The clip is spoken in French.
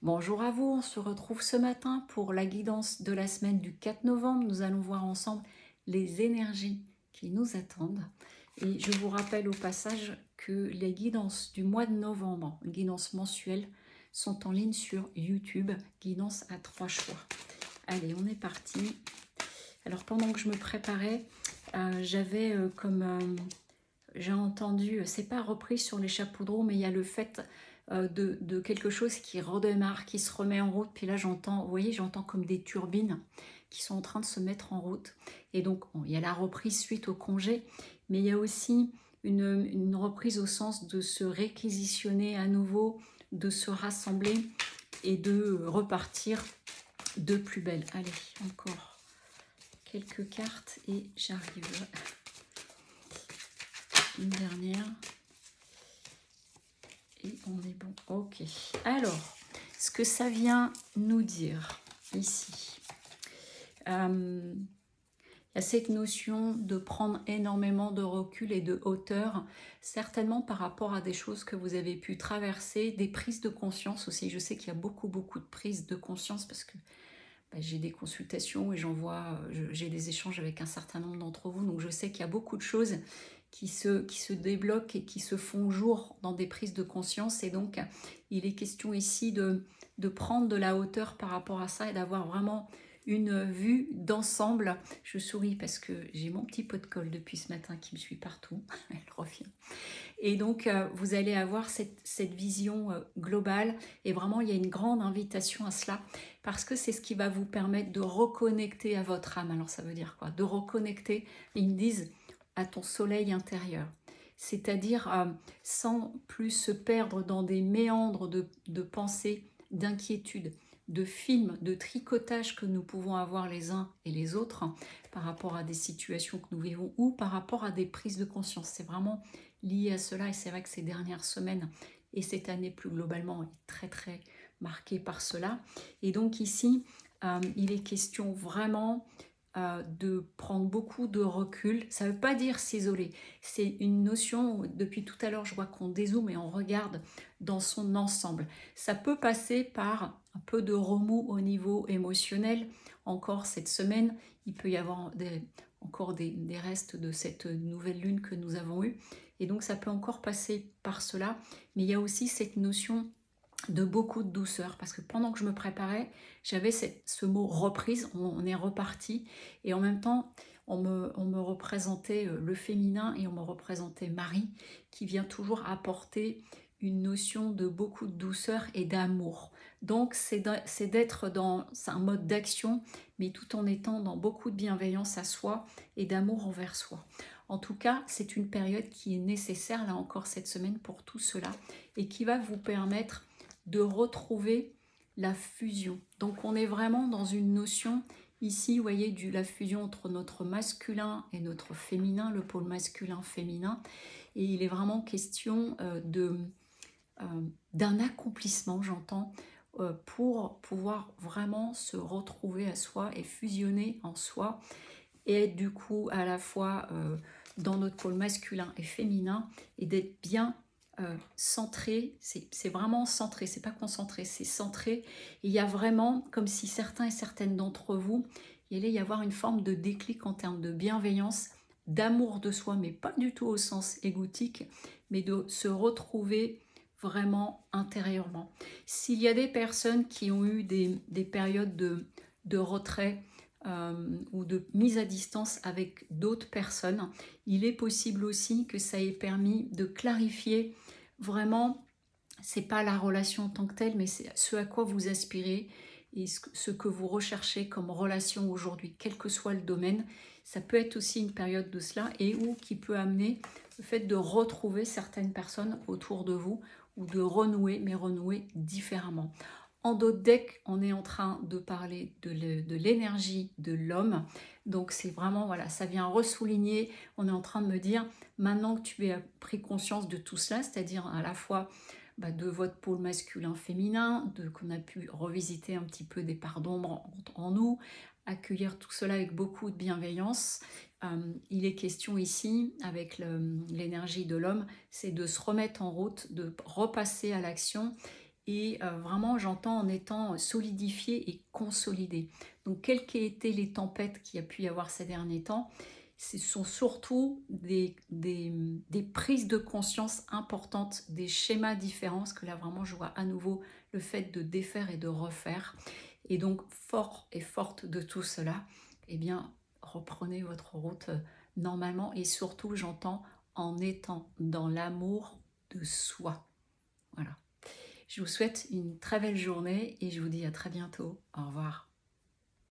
Bonjour à vous, on se retrouve ce matin pour la guidance de la semaine du 4 novembre. Nous allons voir ensemble les énergies qui nous attendent. Et je vous rappelle au passage que les guidances du mois de novembre, guidances mensuelles, sont en ligne sur YouTube, guidance à 3 choix. Allez, on est parti. Alors pendant que je me préparais, j'avais j'ai entendu, c'est pas repris sur les chapeaux de roue, mais il y a le fait de quelque chose qui redémarre, qui se remet en route. Puis là, j'entends, vous voyez, j'entends comme des turbines qui sont en train de se mettre en route. Et donc, bon, il y a la reprise suite au congé, mais il y a aussi une reprise au sens de se réquisitionner à nouveau, de se rassembler et de repartir de plus belle. Allez, encore quelques cartes et j'arrive. Une dernière. Et on est bon. Ok. Alors, ce que ça vient nous dire ici, il y a cette notion de prendre énormément de recul et de hauteur, certainement par rapport à des choses que vous avez pu traverser, des prises de conscience aussi. Je sais qu'il y a beaucoup de prises de conscience parce que j'ai des consultations et j'ai des échanges avec un certain nombre d'entre vous, donc je sais qu'il y a beaucoup de choses qui se débloquent et qui se font jour dans des prises de conscience, et donc il est question ici de prendre de la hauteur par rapport à ça et d'avoir vraiment une vue d'ensemble. Je souris parce que j'ai mon petit pot de colle depuis ce matin qui me suit partout, elle revient. Et donc, vous allez avoir cette vision globale. Et vraiment, il y a une grande invitation à cela. Parce que c'est ce qui va vous permettre de reconnecter à votre âme. Alors, ça veut dire quoi? De reconnecter, ils me disent, à ton soleil intérieur. C'est-à-dire sans plus se perdre dans des méandres de pensée, d'inquiétude, de films, de tricotage que nous pouvons avoir les uns et les autres par rapport à des situations que nous vivons ou par rapport à des prises de conscience. C'est vraiment lié à cela, et c'est vrai que ces dernières semaines et cette année plus globalement est très marquée par cela. Et donc ici, il est question vraiment de prendre beaucoup de recul. Ça ne veut pas dire s'isoler, c'est une notion, depuis tout à l'heure je vois qu'on dézoome et on regarde dans son ensemble. Ça peut passer par un peu de remous au niveau émotionnel. Encore cette semaine, il peut y avoir encore des restes de cette nouvelle lune que nous avons eue. Et donc ça peut encore passer par cela. Mais il y a aussi cette notion de beaucoup de douceur, parce que pendant que je me préparais, j'avais ce mot reprise, on est reparti, et en même temps, on me représentait le féminin et on me représentait Marie, qui vient toujours apporter une notion de beaucoup de douceur et d'amour. Donc c'est d'être dans un mode d'action, mais tout en étant dans beaucoup de bienveillance à soi et d'amour envers soi. En tout cas, c'est une période qui est nécessaire, là encore cette semaine, pour tout cela, et qui va vous permettre de retrouver la fusion. Donc on est vraiment dans une notion ici, vous voyez, la fusion entre notre masculin et notre féminin, le pôle masculin-féminin. Et il est vraiment question d'un accomplissement, j'entends, pour pouvoir vraiment se retrouver à soi et fusionner en soi et être du coup à la fois dans notre pôle masculin et féminin, et d'être bien centré. C'est vraiment centré, c'est pas concentré, c'est centré. Et il y a vraiment, comme si certains et certaines d'entre vous, il allait y avoir une forme de déclic en termes de bienveillance, d'amour de soi, mais pas du tout au sens égotique, mais de se retrouver vraiment intérieurement. S'il y a des personnes qui ont eu des périodes de retrait, ou de mise à distance avec d'autres personnes, il est possible aussi que ça ait permis de clarifier vraiment, c'est pas la relation en tant que telle, mais c'est ce à quoi vous aspirez et ce que vous recherchez comme relation aujourd'hui, quel que soit le domaine. Ça peut être aussi une période de cela, et ou qui peut amener le fait de retrouver certaines personnes autour de vous, ou de renouer, mais renouer différemment. En d'autres decks, on est en train de parler de l'énergie de l'homme. Donc c'est vraiment, voilà, ça vient ressouligner. On est en train de me dire, maintenant que tu as pris conscience de tout cela, c'est-à-dire à la fois de votre pôle masculin-féminin, qu'on a pu revisiter un petit peu des parts d'ombre en nous, accueillir tout cela avec beaucoup de bienveillance. Il est question ici, avec l'énergie de l'homme, c'est de se remettre en route, de repasser à l'action, et vraiment j'entends en étant solidifié et consolidé. Donc quelles qu'aient été les tempêtes qu'il y a pu y avoir ces derniers temps, ce sont surtout des prises de conscience importantes, des schémas différents, parce que là vraiment je vois à nouveau le fait de défaire et de refaire. Et donc fort et forte de tout cela, eh bien reprenez votre route normalement et surtout j'entends en étant dans l'amour de soi. Voilà. Je vous souhaite une très belle journée et je vous dis à très bientôt. Au revoir.